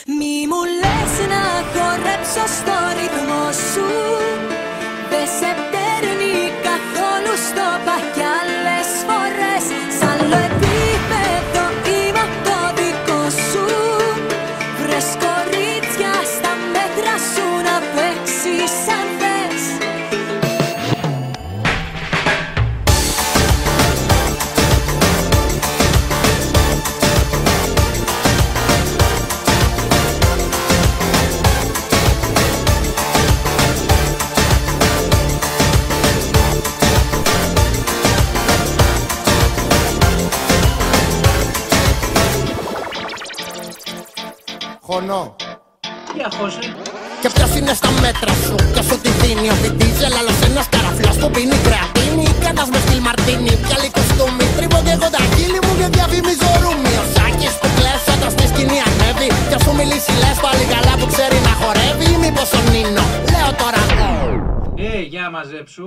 Μη μου λες να χορέψω στο ρυθμό σου. Δεν σε παίρνει καθόλου στο παχ' άλλες φορές. Σ' άλλο επίπεδο είμαι το δικό σου. Βρες κορίτσια στα μέτρα σου να παίξεις αν θες. Χωνό. Για χώσε. Και ποιος είναι στα μέτρα σου, ποιος σου τη δίνει. Ο Βιτίζελ, άλλος ένας καραφλός που πίνει κρεατίνη. Κάνας με στυλ Μαρτίνι, πιάλι κοστούμι. Τρίβω και εγώ τα χείλη μου και διαφημίζω ρούμι. Ο Σάκης που κλαις όταν στη σκηνή ανέβει. Κι ας σου μιλήσει λες πάλι καλά που ξέρει να χορεύει. Ή μήπως ο Νίνο, λέω τώρα. Για μαζέψου.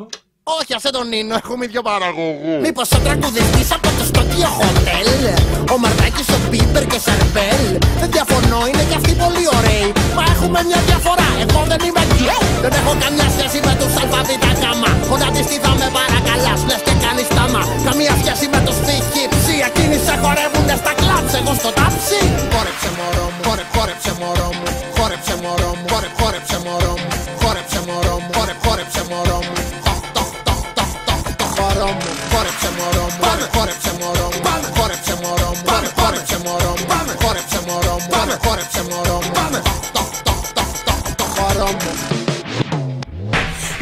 Όχι, άσε τον Νίνο, έχουμε ίδιο παραγωγού. Μήπως ο τραγουδιστής από το Στόκιο Χοτέλ. Ο Μαρδάκης, ο Μπίμπερ και Σαρμπέλ. Δεν διαφωνώ, είναι κι αυτοί πολύ ωραίοι. Μα έχουμε μια διαφορά, εγώ δεν είμαι γκέι. Δεν έχω καμιά σχέση με τους αλφαβήτα γάμα. Όταν τη στήθα με παρακαλάς, λες και κάνεις τάμα. Καμία σχέση με τους φύχυψη. Εκείνοι σε χορεύουνε στα κλαμπς, εγώ στο τάψι. Χόρεψε μωρό μου, χόρεψε μωρό μου. Χόρεψε μωρό μου, χόρεψε μωρό μου. Χόρεψε μωρό μου, χόρεψε μωρό μου. Χόρεψε μωρό μου, χόρεψε μωρό μου, χόρεψε μωρό μου, χόρεψε μωρό μου, χόρεψε μωρό μου, χόρεψε μωρό μου, το χορό μου.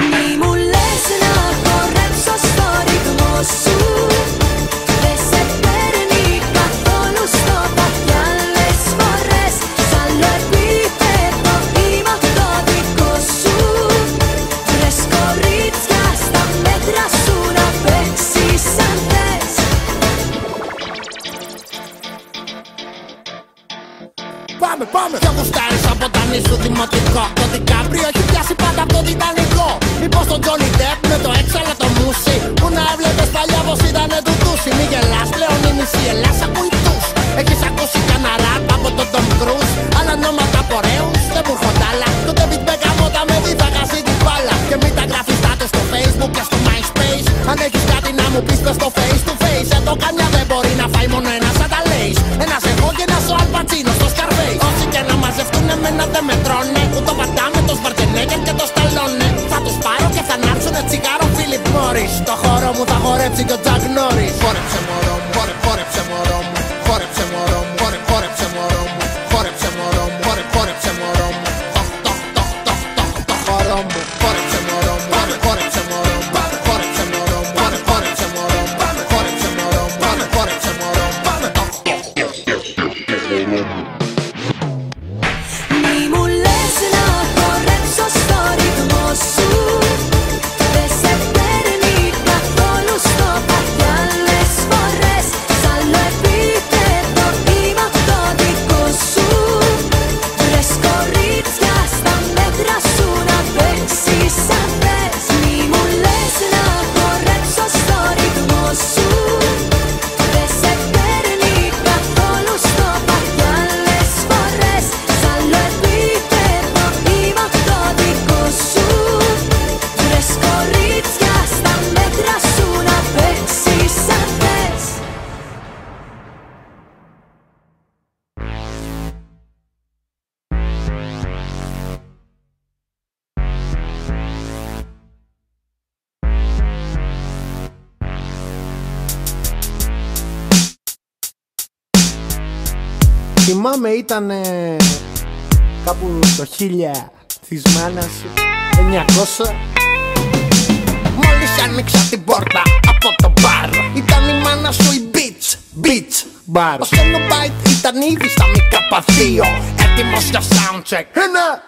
Μη μου λες να χορέψω στο ρυθμό σου. Δεν σε παίρνει καθόλου στο παχ' άλλες φορές. Σ' άλλο επίπεδο είμαι το δικό σου. Βρες κορίτσια στα μέτρα σου να παίξεις αν θες. Πάμε, πάμε! Ποιο γουστάρεις από τα νήσου δημοτικό. Το Δικάπριο έχει πιάσει πάντα από το Τιτανικό. Μήπως τον Τζόνι Ντεπ με το έξαλα το μουσι. Που να έβλεπες παλιά πως ήτανε του τούσι. Μη γελάς πλέον η μισή Ελλάς ακούει τους. Έχεις ακούσει κανένα ραπ από τον Tom Cruise. Άλλα ονόματα από ωραίους δεν μου έρχονται άλλα. Το David Beckham όταν με δει θα χάσει την μπάλα. Και μην τα γράφεις κάτω στο Facebook και στο MySpace. Αν έχεις κάτι να μου πεις πες στο face to face. Εδώ καμιά δεν μπορεί να φάει μόνο ένα σαν τα λέεις. Ένας εγώ και ένας ο Αλπατσίνο στο Scarface. Όσοι και να μαζευτούν εμένα δεν με τρώνε. Ούτω πατάμε το Schwarzenegger και το Stallone. Θα τους πάρω και θα ανάψουνε τσιγάρο Philip Morris. Στο χώρο μου θα χορέψει και ο Chuck Norris. Χόρεψε μωρό μου, χόρεψε μωρό μου. Χόρεψε μωρό μου, χόρεψε μωρό μου. Χόρεψε μωρό μου, χόρεψε μωρό μου. Το χώρο μου. Χόρεψε μωρό μου, χόρεψε μωρό μου. Χόρεψε μωρό μου, χόρεψε μωρό μου. Χόρεψε μωρό μου, χόρεψε μωρό μου. Μη μου λες να χορέψω στο ρυθμό σου. Δεν σε παίρνει καθόλου στο παχ' άλλες φορές. Σ' άλλο επίπεδο είμαι το δικό σου. Βρες κορίτσια στα μέτρα σου να παίξεις αν θες. Μη μου λες να χορέψω στο ρυθμό σου. Δεν σε παίρνει καθόλου στο παχ' άλλες φορές. Σ' άλλο επίπεδο είμαι το δικό σου. Βρες κορίτσια στα μέτρα σου να παίξεις αν θες. Θυμάμαι ήταν κάπου το 1000 της μάνας 900. Μόλις άνοιξα την πόρτα από το μπαρ, ήταν η μάνα σου η beach bar. Ο Cenobite ήταν ήδη στα μικραπαθείο, έτοιμος για soundcheck.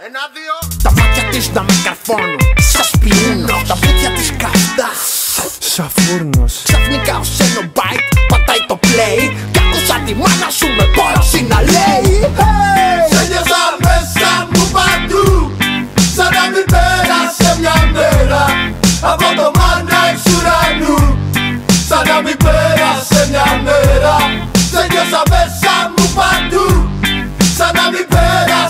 Ένα, δύο. Τα μάτια της να με καρφώνουν σαν σπιούνος, τα πούτια της καυτά σαν φούρνος. Ξαφνικά ο Cenobite πατάει το play κι άκουσα τη μάνα σου με πόρωση να λέει Σε νιώσα μέσα μου παντού, σαν να μην πέρασε μια μέρα από το μάνα εξ ουρανού. Σαν να μην πέρασε μια μέρα, σε νιώσα μέσα μου παντού, σαν να μην πέρασε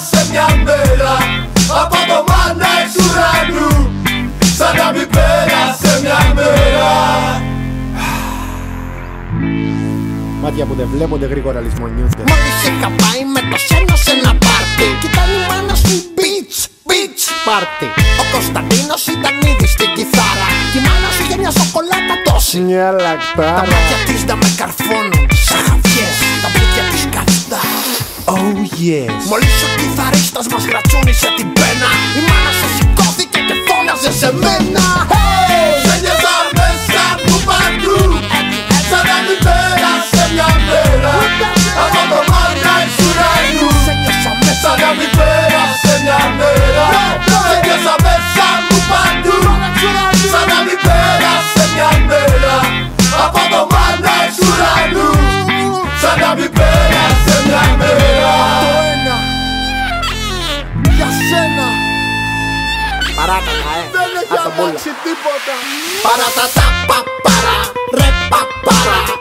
μάτια που δεν βλέπονται γρήγορα λησμονιούνται. Μόλις είχα πάει με το σένα σε ένα πάρτι κι ήταν η μάνα σου beach Πάρτι. Ο Κωνσταντίνος ήταν ήδη στην κιθάρα κι η μάνα σου είχε μια σοκολάτα τόση. Μια Τα λακτάρα. μάτια της να με καρφώνουν σαν χαβιές, τα πλήκια της καυτά. Oh yes. Μόλις ο κιθαρίστας μας γρατσούνισε την πένα, η μάνα σου σηκώθηκε και φώναζε σε μένα. Σε νιώθα μέσα μου παντού, σαν να μην πέρασε μια μέρα από το μάνα εξ ουρανού. Σε νιώσα μέσα, Σαν να μην πέρασε μια μέρα. Σε νιώθα μέσα μου παντού, σαν να μην πέρασε μια μέρα από το μάνα εξ ουρανού. Σαν να μην πέρασε μια μέρα. το ένα για σένα. Παράτατα, Δεν έχει Ας τον πούλα. αλλάξει τίποτα. Παρατατά παπάρα, ρε παπάρα.